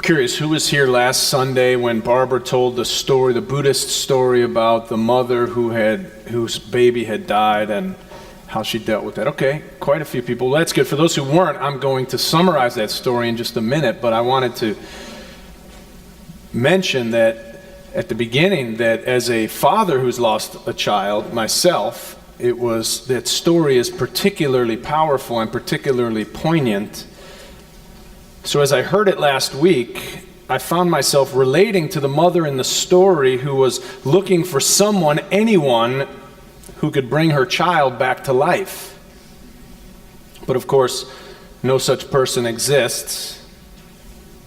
curious, who was here last Sunday when Barbara told the story, the Buddhist story about the mother whose baby had died and how she dealt with that? Okay, quite a few people. Well, that's good. For those who weren't, I'm going to summarize that story in just a minute, but I wanted to mention that at the beginning that as a father who's lost a child, myself, that story is particularly powerful and particularly poignant. So as I heard it last week, I found myself relating to the mother in the story who was looking for anyone who could bring her child back to life. But of course, no such person exists.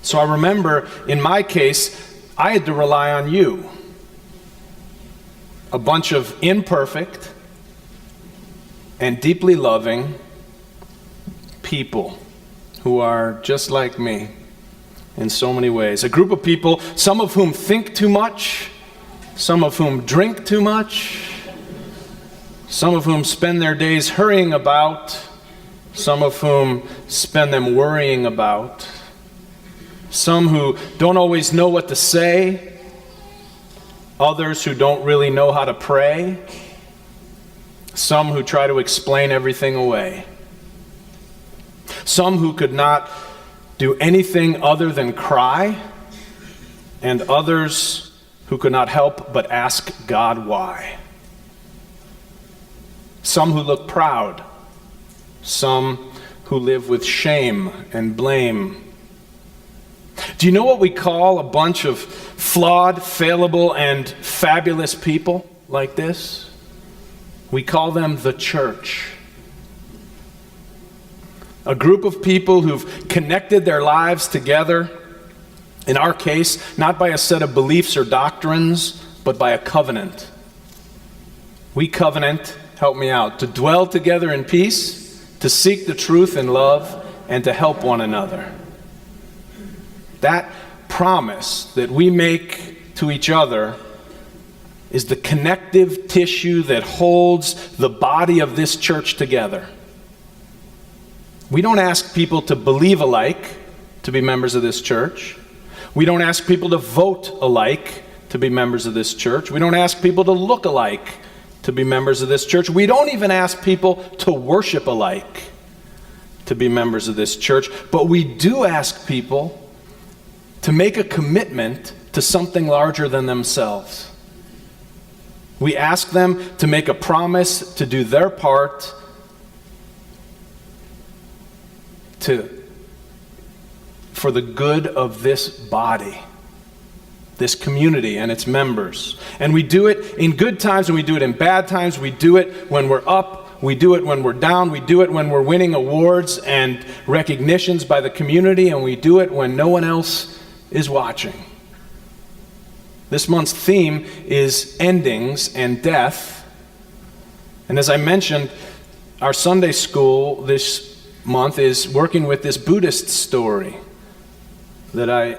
So I remember, in my case, I had to rely on you. A bunch of imperfect and deeply loving people who are just like me in so many ways. A group of people, some of whom think too much, some of whom drink too much, some of whom spend their days hurrying about, some of whom spend them worrying about, some who don't always know what to say, others who don't really know how to pray, some who try to explain everything away. Some who could not do anything other than cry, and others who could not help but ask God why. Some who look proud, some who live with shame and blame. Do you know what we call a bunch of flawed, fallible, and fabulous people like this? We call them the church. A group of people who've connected their lives together, in our case, not by a set of beliefs or doctrines, but by a covenant. We covenant, help me out, to dwell together in peace, to seek the truth in love, and to help one another. That promise that we make to each other is the connective tissue that holds the body of this church together. We don't ask people to believe alike to be members of this church. We don't ask people to vote alike to be members of this church. We don't ask people to look alike to be members of this church. We don't even ask people to worship alike to be members of this church. But we do ask people to make a commitment to something larger than themselves. We ask them to make a promise to do their part for the good of this body, this community and its members. And we do it in good times and we do it in bad times. We do it when we're up. We do it when we're down. We do it when we're winning awards and recognitions by the community. And we do it when no one else is watching. This month's theme is endings and death. And as I mentioned, our Sunday school this month is working with this Buddhist story that I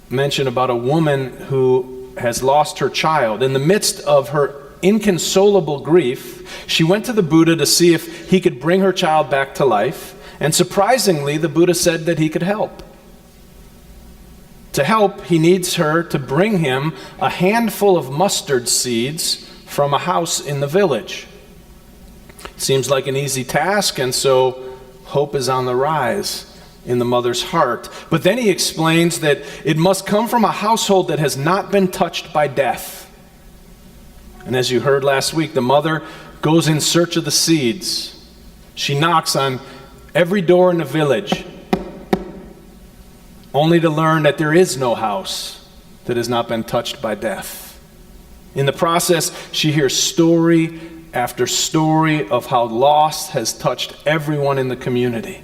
mentioned about a woman who has lost her child. In the midst of her inconsolable grief, she went to the Buddha to see if he could bring her child back to life. And surprisingly, the Buddha said that he could help. To help, he needs her to bring him a handful of mustard seeds from a house in the village. Seems like an easy task, and so hope is on the rise in the mother's heart. But then he explains that it must come from a household that has not been touched by death. And as you heard last week, the mother goes in search of the seeds. She knocks on every door in the village, only to learn that there is no house that has not been touched by death. In the process, she hears story after story of how loss has touched everyone in the community.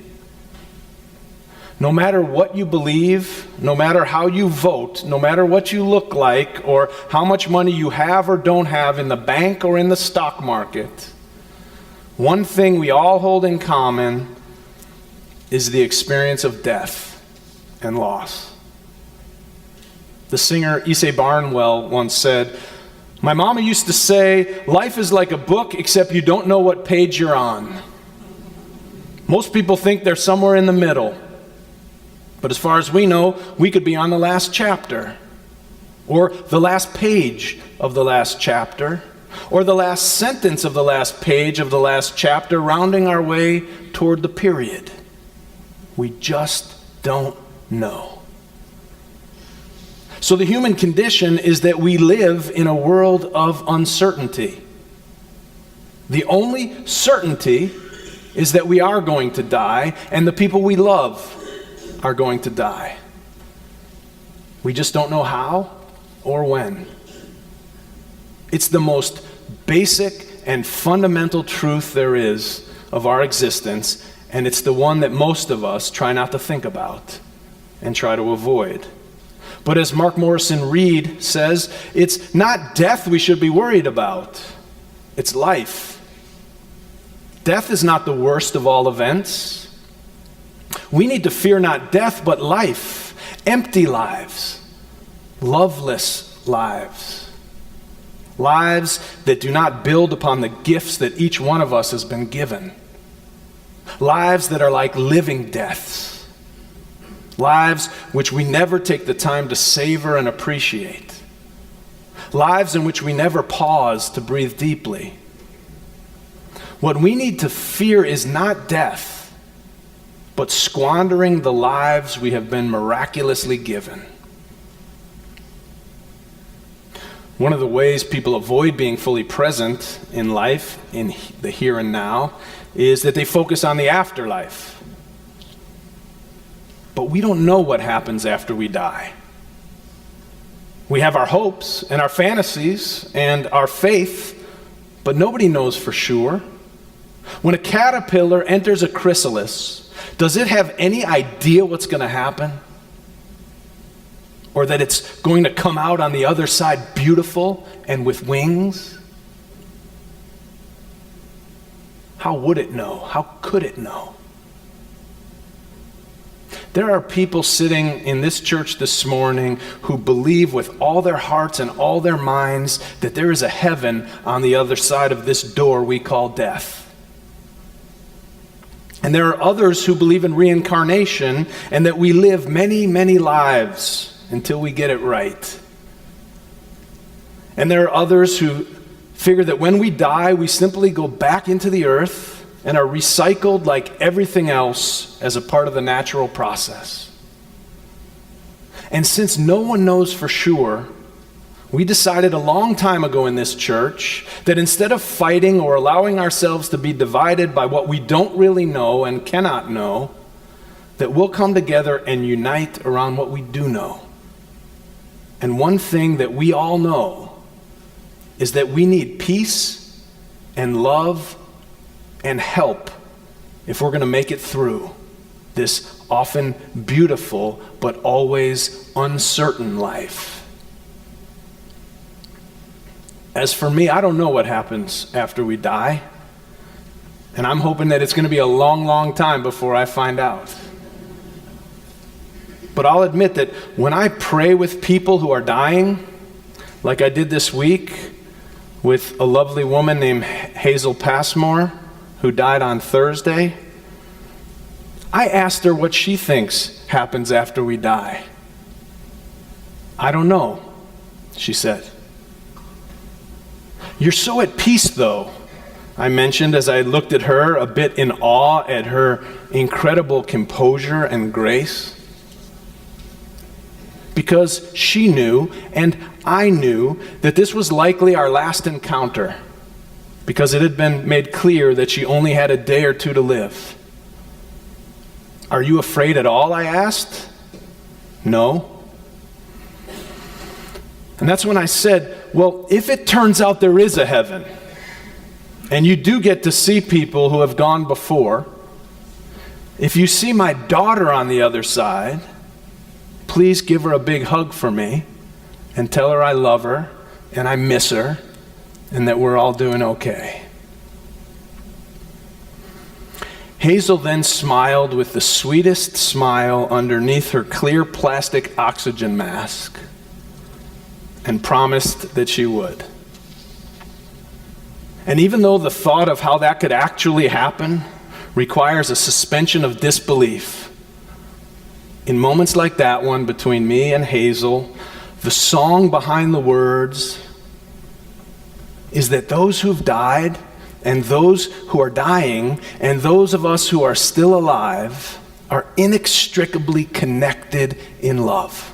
No matter what you believe, no matter how you vote, no matter what you look like, or how much money you have or don't have in the bank or in the stock market, one thing we all hold in common is the experience of death and loss. The singer Issei Barnwell once said, "My mama used to say, life is like a book except you don't know what page you're on. Most people think they're somewhere in the middle. But as far as we know, we could be on the last chapter, or the last page of the last chapter, or the last sentence of the last page of the last chapter, rounding our way toward the period. We just don't know. So the human condition is that we live in a world of uncertainty. The only certainty is that we are going to die, and the people we love are going to die. We just don't know how or when. It's the most basic and fundamental truth there is of our existence, and it's the one that most of us try not to think about and try to avoid. But as Mark Morrison Reed says, it's not death we should be worried about, it's life. Death is not the worst of all events. We need to fear not death, but life, empty lives, loveless lives, lives that do not build upon the gifts that each one of us has been given, lives that are like living deaths, lives which we never take the time to savor and appreciate, lives in which we never pause to breathe deeply. What we need to fear is not death, but squandering the lives we have been miraculously given. One of the ways people avoid being fully present in life, in the here and now, is that they focus on the afterlife. But we don't know what happens after we die. We have our hopes and our fantasies and our faith, but nobody knows for sure. When a caterpillar enters a chrysalis, does it have any idea what's going to happen? Or that it's going to come out on the other side beautiful and with wings? How would it know? How could it know? There are people sitting in this church this morning who believe with all their hearts and all their minds that there is a heaven on the other side of this door we call death. And there are others who believe in reincarnation and that we live many, many lives until we get it right. And there are others who figure that when we die, we simply go back into the earth and are recycled like everything else as a part of the natural process. And since no one knows for sure, we decided a long time ago in this church that instead of fighting or allowing ourselves to be divided by what we don't really know and cannot know, that we'll come together and unite around what we do know. And one thing that we all know is that we need peace and love and help if we're going to make it through this often beautiful but always uncertain life. As for me, I don't know what happens after we die. And I'm hoping that it's going to be a long, long time before I find out. But I'll admit that when I pray with people who are dying, like I did this week with a lovely woman named Hazel Passmore, who died on Thursday, I asked her what she thinks happens after we die. I don't know, she said. You're so at peace, though, I mentioned as I looked at her, a bit in awe at her incredible composure and grace. Because she knew, and I knew, that this was likely our last encounter, because it had been made clear that she only had a day or two to live. Are you afraid at all, I asked? No. And that's when I said, well, if it turns out there is a heaven, and you do get to see people who have gone before, if you see my daughter on the other side, please give her a big hug for me and tell her I love her and I miss her and that we're all doing okay. Hazel then smiled with the sweetest smile underneath her clear plastic oxygen mask and promised that she would. And even though the thought of how that could actually happen requires a suspension of disbelief, In moments like that one between me and Hazel, the song behind the words is that those who've died and those who are dying and those of us who are still alive are inextricably connected in love.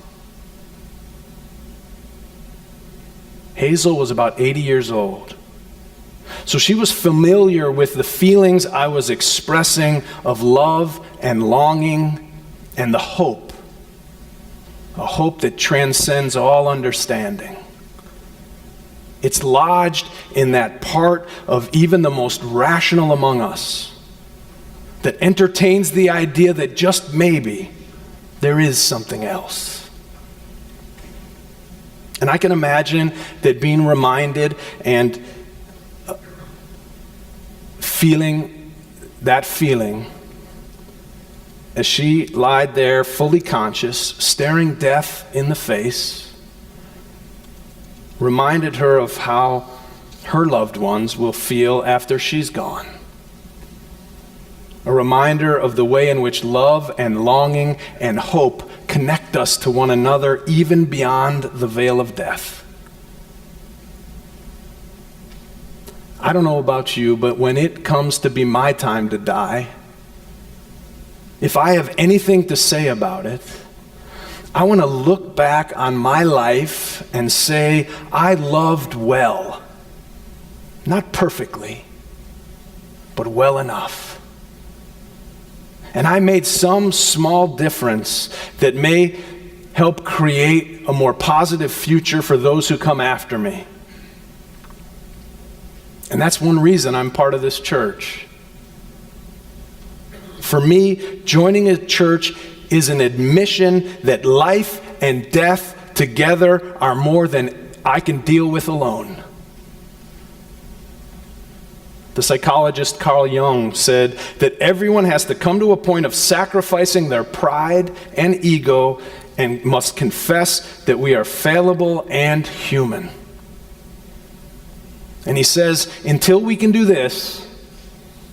Hazel was about 80 years old. So she was familiar with the feelings I was expressing of love and longing and the hope, a hope that transcends all understanding. It's lodged in that part of even the most rational among us that entertains the idea that just maybe there is something else. And I can imagine that being reminded and feeling that feeling as she lied there fully conscious, staring death in the face, reminded her of how her loved ones will feel after she's gone. A reminder of the way in which love and longing and hope connect us to one another even beyond the veil of death. I don't know about you, but when it comes to be my time to die, if I have anything to say about it, I want to look back on my life and say, I loved well. Not perfectly, but well enough. And I made some small difference that may help create a more positive future for those who come after me. And that's one reason I'm part of this church. For me, joining a church is an admission that life and death together are more than I can deal with alone. The psychologist Carl Jung said that everyone has to come to a point of sacrificing their pride and ego and must confess that we are fallible and human. And he says, until we can do this,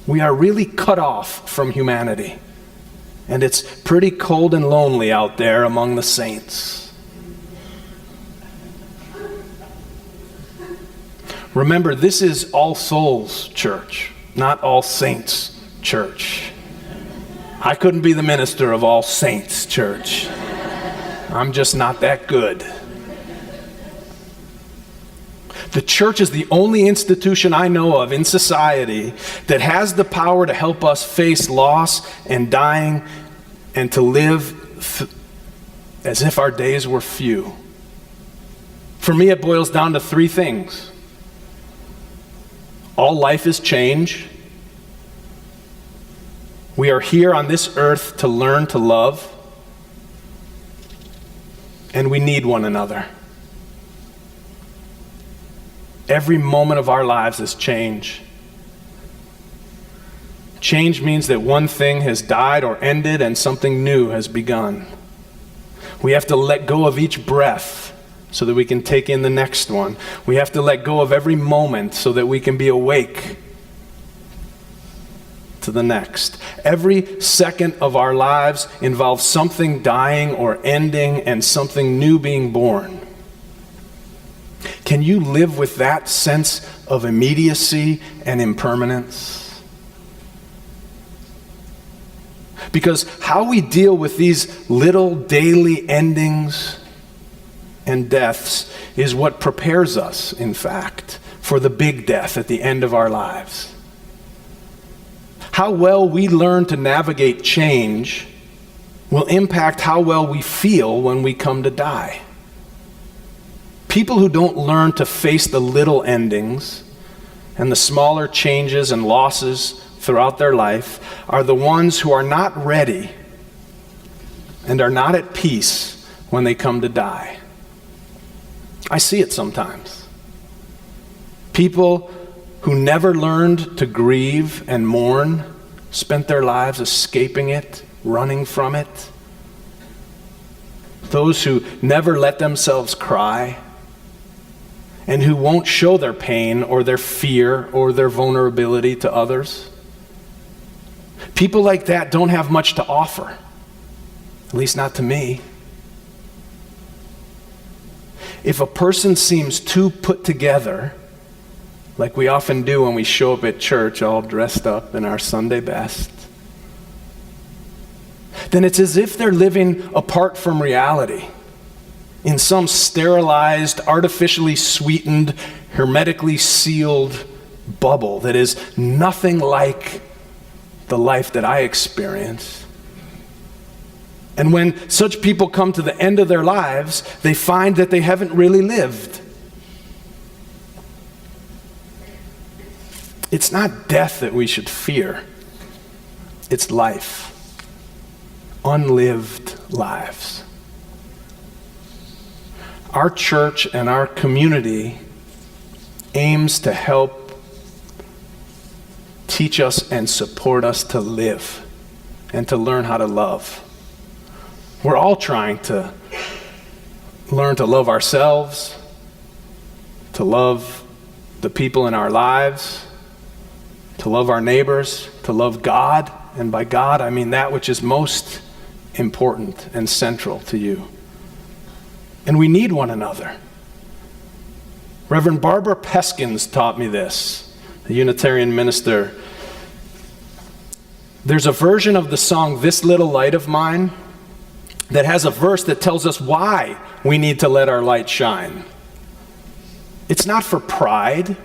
we are really cut off from humanity. And it's pretty cold and lonely out there among the saints. Remember, this is All Souls Church, not All Saints Church. I couldn't be the minister of All Saints Church. I'm just not that good. The church is the only institution I know of in society that has the power to help us face loss and dying and to live as if our days were few. For me, it boils down to three things. All life is change. We are here on this earth to learn to love. And we need one another. Every moment of our lives is change. Change means that one thing has died or ended and something new has begun. We have to let go of each breath so that we can take in the next one. We have to let go of every moment so that we can be awake to the next. Every second of our lives involves something dying or ending and something new being born. Can you live with that sense of immediacy and impermanence? Because how we deal with these little daily endings and deaths is what prepares us, in fact, for the big death at the end of our lives. How well we learn to navigate change will impact how well we feel when we come to die. People who don't learn to face the little endings and the smaller changes and losses throughout their life are the ones who are not ready and are not at peace when they come to die. I see it sometimes. People who never learned to grieve and mourn spent their lives escaping it, running from it. Those who never let themselves cry and who won't show their pain or their fear or their vulnerability to others. People like that don't have much to offer. At least not to me. If a person seems too put together, like we often do when we show up at church all dressed up in our Sunday best, then it's as if they're living apart from reality in some sterilized, artificially sweetened, hermetically sealed bubble that is nothing like the life that I experience. And when such people come to the end of their lives, they find that they haven't really lived. It's not death that we should fear. It's life. Unlived lives. Our church and our community aims to help teach us and support us to live and to learn how to love. We're all trying to learn to love ourselves, to love the people in our lives, to love our neighbors, to love God. And by God, I mean that which is most important and central to you. And we need one another. Reverend Barbara Peskins taught me this, a Unitarian minister. There's a version of the song, "This Little Light of Mine," that has a verse that tells us why we need to let our light shine. It's not for pride.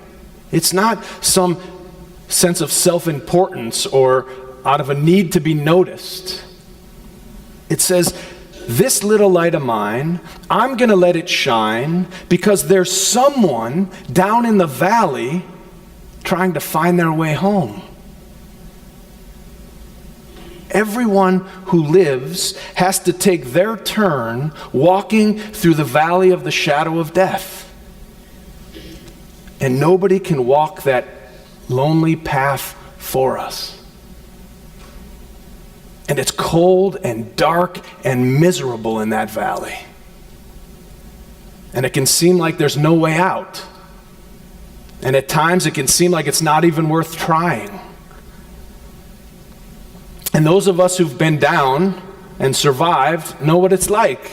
It's not some sense of self-importance or out of a need to be noticed. It says, "This little light of mine, I'm going to let it shine because there's someone down in the valley trying to find their way home." Everyone who lives has to take their turn walking through the valley of the shadow of death. And nobody can walk that lonely path for us. And it's cold and dark and miserable in that valley. And it can seem like there's no way out. And at times it can seem like it's not even worth trying. And those of us who've been down and survived know what it's like.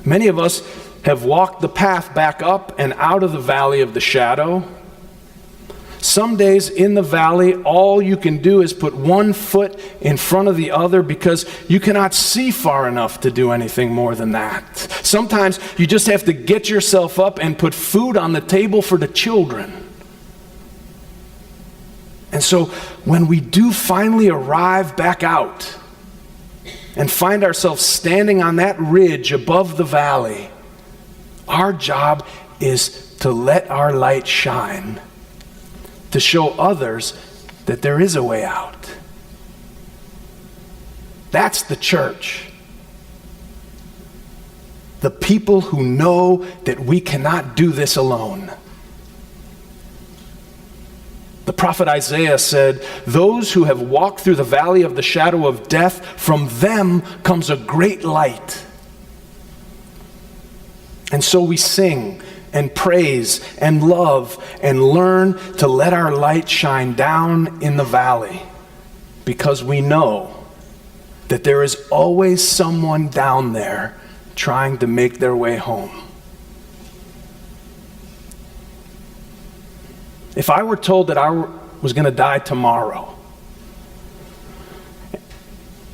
Many of us have walked the path back up and out of the valley of the shadow. Some days in the valley, all you can do is put one foot in front of the other because you cannot see far enough to do anything more than that. Sometimes you just have to get yourself up and put food on the table for the children. And so when we do finally arrive back out and find ourselves standing on that ridge above the valley, our job is to let our light shine, to show others that there is a way out. That's the church. The people who know that we cannot do this alone. The prophet Isaiah said, "Those who have walked through the valley of the shadow of death, from them comes a great light." And so we sing and praise and love and learn to let our light shine down in the valley, because we know that there is always someone down there trying to make their way home. If I were told that I was going to die tomorrow,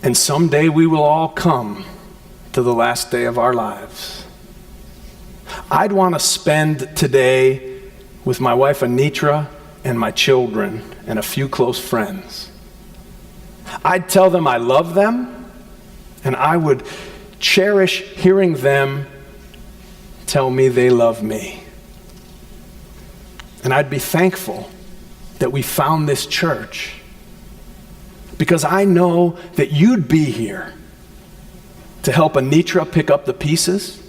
and someday we will all come to the last day of our lives, I'd want to spend today with my wife Anitra and my children and a few close friends. I'd tell them I love them, and I would cherish hearing them tell me they love me. And I'd be thankful that we found this church, because I know that you'd be here to help Anitra pick up the pieces,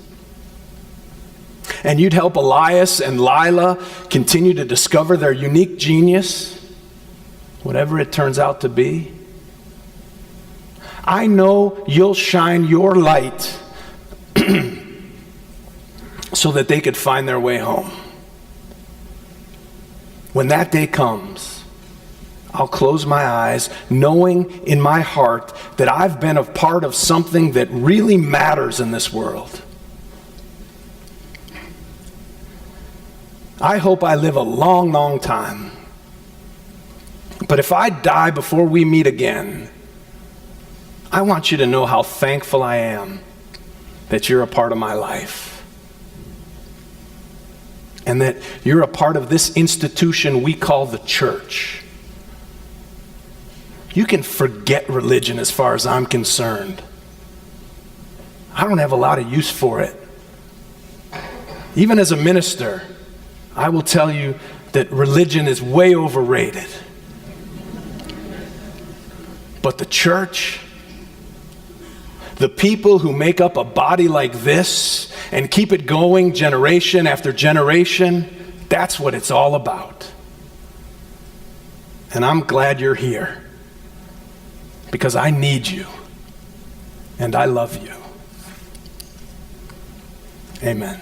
and you'd help Elias and Lila continue to discover their unique genius, whatever it turns out to be. I know you'll shine your light so that they could find their way home. When that day comes, I'll close my eyes, knowing in my heart that I've been a part of something that really matters in this world. I hope I live a long, long time. But if I die before we meet again, I want you to know how thankful I am that you're a part of my life. And that you're a part of this institution we call the church. You can forget religion as far as I'm concerned. I don't have a lot of use for it. Even as a minister, I will tell you that religion is way overrated. But the church, the people who make up a body like this and keep it going generation after generation, that's what it's all about. And I'm glad you're here because I need you and I love you. Amen.